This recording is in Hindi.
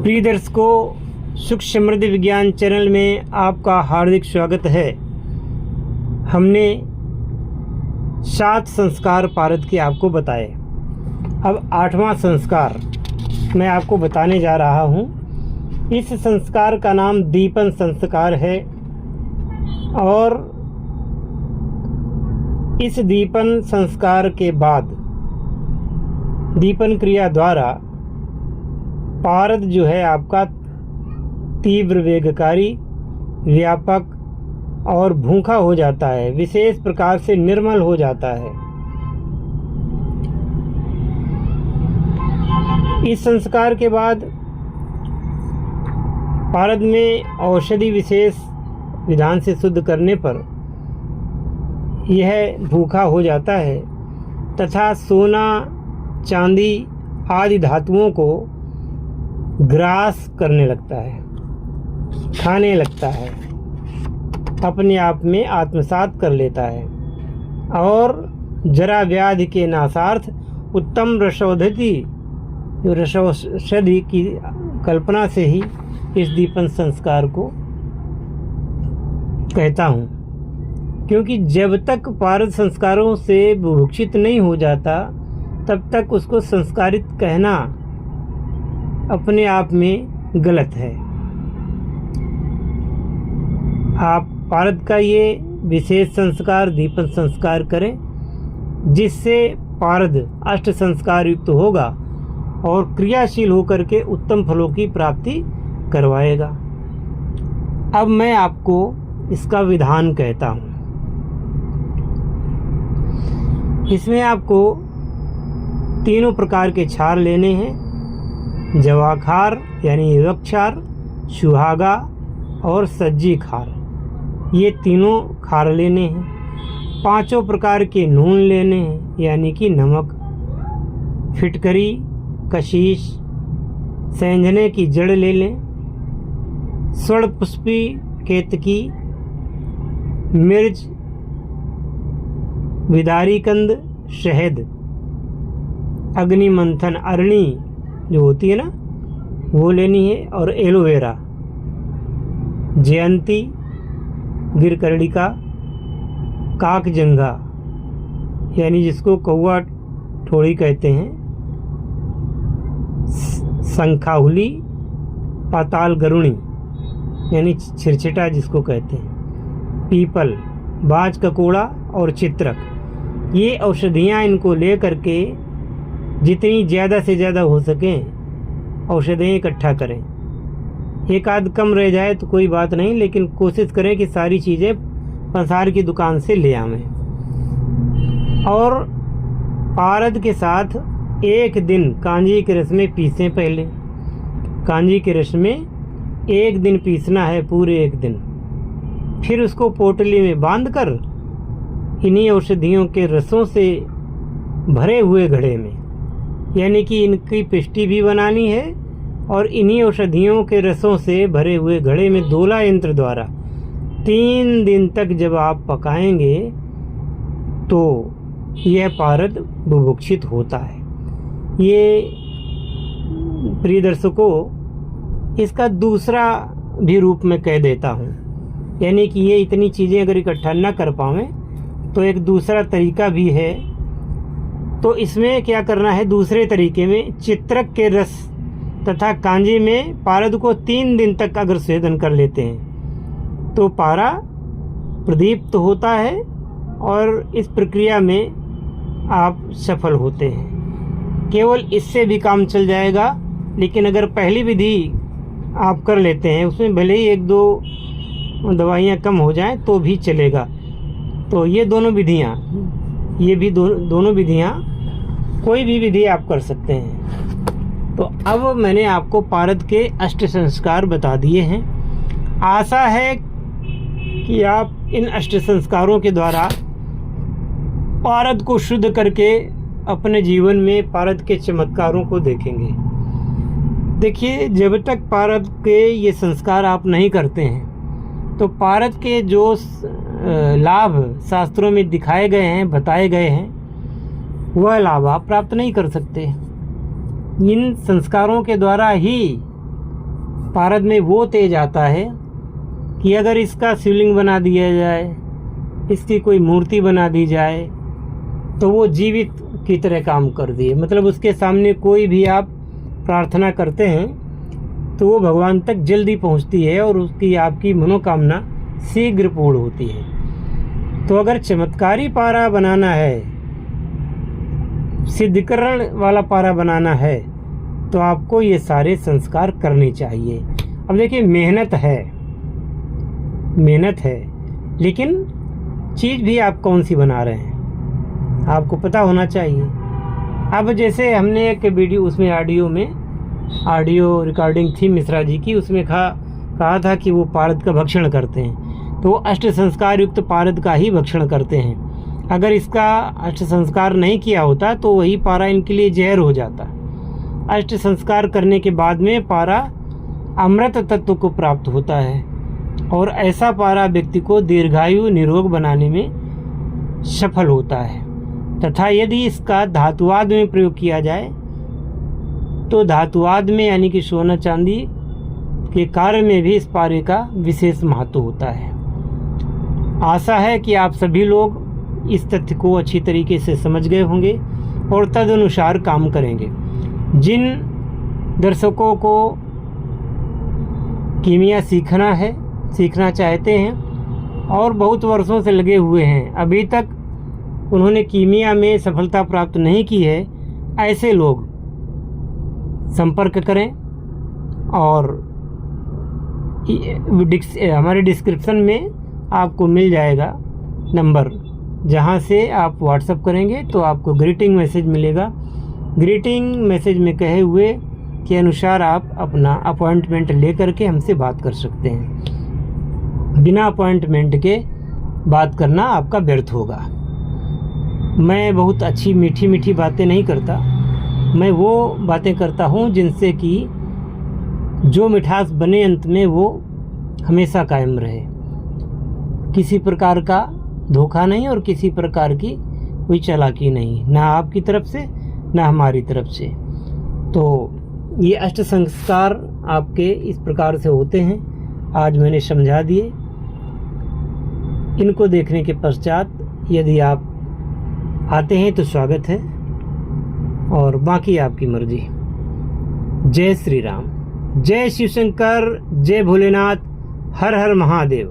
प्रिय दर्शकों, सुख समृद्धि विज्ञान चैनल में आपका हार्दिक स्वागत है। हमने 7 संस्कार पारद के आपको बताए। अब 8वां संस्कार मैं आपको बताने जा रहा हूँ। इस संस्कार का नाम दीपन संस्कार है और इस दीपन संस्कार के बाद दीपन क्रिया द्वारा पारद जो है आपका तीव्र वेगकारी, व्यापक और भूखा हो जाता है, विशेष प्रकार से निर्मल हो जाता है। इस संस्कार के बाद पारद में औषधि विशेष विधान से शुद्ध करने पर यह भूखा हो जाता है तथा सोना, चांदी आदि धातुओं को ग्रास करने लगता है, खाने लगता है, अपने आप में आत्मसात कर लेता है और जरा व्याधि के नाशार्थ उत्तम रसौषधि की कल्पना से ही इस दीपन संस्कार को कहता हूँ। क्योंकि जब तक पारद संस्कारों से बुभुक्षित नहीं हो जाता तब तक उसको संस्कारित कहना अपने आप में गलत है। आप पारद का ये विशेष संस्कार दीपन संस्कार करें, जिससे पारद अष्ट संस्कार युक्त होगा और क्रियाशील होकर के उत्तम फलों की प्राप्ति करवाएगा। अब मैं आपको इसका विधान कहता हूँ। इसमें आपको तीनों प्रकार के क्षार लेने हैं: जवाखार यानी युवक्षार, सुहागा और सज्जी खार। ये तीनों खार लेने हैं। 5 प्रकार के नून लेने हैं, यानी कि नमक, फिटकरी, कशीश, सेंधने की जड़ ले लें, स्वर्ण पुष्पी, केतकी, मिर्च, विदारी कंद, शहद, अग्निमंथन अरणी जो होती है ना वो लेनी है, और एलोवेरा, जयंती, गिरकर्णिका, काकजंगा यानी जिसको कौवा ठोड़ी कहते हैं, शंखाहुली, पाताल गरुणी यानी छिरछिटा जिसको कहते हैं, पीपल, बाज ककोड़ा और चित्रक। ये औषधियाँ इनको ले करके जितनी ज़्यादा से ज़्यादा हो सकें औषधियाँ इकट्ठा करें। एक आध कम रह जाए तो कोई बात नहीं, लेकिन कोशिश करें कि सारी चीज़ें पंसार की दुकान से ले आवें। और पारद के साथ एक दिन कांजी के रस में पीसें। पहले कांजी के रस में एक दिन पीसना है, पूरे एक दिन। फिर उसको पोटली में बांधकर इन्हीं औषधियों के रसों से भरे हुए घड़े में, यानी कि इनकी पिष्टी भी बनानी है और इन्हीं औषधियों के रसों से भरे हुए घड़े में दोला यंत्र द्वारा 3 दिन तक जब आप पकाएंगे तो यह पारद बुभुक्षित होता है। ये प्रिय दर्शकों, इसका दूसरा भी रूप में कह देता हूँ, यानी कि ये इतनी चीज़ें अगर इकट्ठा न कर पावें तो एक दूसरा तरीका भी है। तो इसमें क्या करना है, दूसरे तरीके में चित्रक के रस तथा कांजी में पारद को 3 दिन तक अगर सेवन कर लेते हैं तो पारा प्रदीप्त होता है और इस प्रक्रिया में आप सफल होते हैं। केवल इससे भी काम चल जाएगा, लेकिन अगर पहली विधि आप कर लेते हैं, उसमें भले ही 1-2 दवाइयाँ कम हो जाएं तो भी चलेगा। तो ये दोनों विधियाँ, ये भी दोनों विधियाँ, कोई भी विधि आप कर सकते हैं। तो अब मैंने आपको पारद के अष्ट संस्कार बता दिए हैं। आशा है कि आप इन अष्ट संस्कारों के द्वारा पारद को शुद्ध करके अपने जीवन में पारद के चमत्कारों को देखेंगे। देखिए, जब तक पारद के ये संस्कार आप नहीं करते हैं तो पारद के जो लाभ शास्त्रों में दिखाए गए हैं, बताए गए हैं, वह लाभ आप प्राप्त नहीं कर सकते। इन संस्कारों के द्वारा ही पारद में वो तेज आता है कि अगर इसका शिवलिंग बना दिया जाए, इसकी कोई मूर्ति बना दी जाए, तो वो जीवित की तरह काम कर दिए। मतलब उसके सामने कोई भी आप प्रार्थना करते हैं तो वो भगवान तक जल्दी पहुंचती है और उसकी आपकी मनोकामना शीघ्र पूर्ण होती है। तो अगर चमत्कारी पारा बनाना है, सिद्धकरण वाला पारा बनाना है, तो आपको ये सारे संस्कार करने चाहिए। अब देखिए, मेहनत है, लेकिन चीज़ भी आप कौन सी बना रहे हैं आपको पता होना चाहिए। अब जैसे हमने एक वीडियो, उसमें ऑडियो रिकॉर्डिंग थी मिश्रा जी की, उसमें कहा था कि वो पारद का भक्षण करते हैं, तो वो अष्ट संस्कार युक्त पारद का ही भक्षण करते हैं। अगर इसका अष्ट संस्कार नहीं किया होता तो वही पारा इनके लिए जहर हो जाता। अष्ट संस्कार करने के बाद में पारा अमृत तत्व को प्राप्त होता है और ऐसा पारा व्यक्ति को दीर्घायु निरोग बनाने में सफल होता है। तथा यदि इसका धातुवाद में प्रयोग किया जाए तो धातुवाद में यानी कि सोना चांदी के कार्य में भी इस पारे का विशेष महत्व होता है। आशा है कि आप सभी लोग इस तथ्य को अच्छी तरीके से समझ गए होंगे और तदनुसार काम करेंगे। जिन दर्शकों को कीमिया सीखना चाहते हैं और बहुत वर्षों से लगे हुए हैं, अभी तक उन्होंने कीमिया में सफलता प्राप्त नहीं की है, ऐसे लोग संपर्क करें और हमारे डिस्क्रिप्शन में आपको मिल जाएगा नंबर, जहां से आप व्हाट्सएप करेंगे तो आपको ग्रीटिंग मैसेज मिलेगा। ग्रीटिंग मैसेज में कहे हुए के अनुसार आप अपना अपॉइंटमेंट लेकर के हमसे बात कर सकते हैं। बिना अपॉइंटमेंट के बात करना आपका व्यर्थ होगा। मैं बहुत अच्छी मीठी बातें नहीं करता, मैं वो बातें करता हूँ जिनसे कि जो मिठास बने अंत में वो हमेशा कायम रहे। किसी प्रकार का धोखा नहीं और किसी प्रकार की कोई चालाकी नहीं, ना आपकी तरफ से ना हमारी तरफ से। तो ये अष्ट संस्कार आपके इस प्रकार से होते हैं, आज मैंने समझा दिए। इनको देखने के पश्चात यदि आप आते हैं तो स्वागत है और बाकी आपकी मर्जी। जय श्री राम, जय शिव शंकर, जय भोलेनाथ, हर हर महादेव।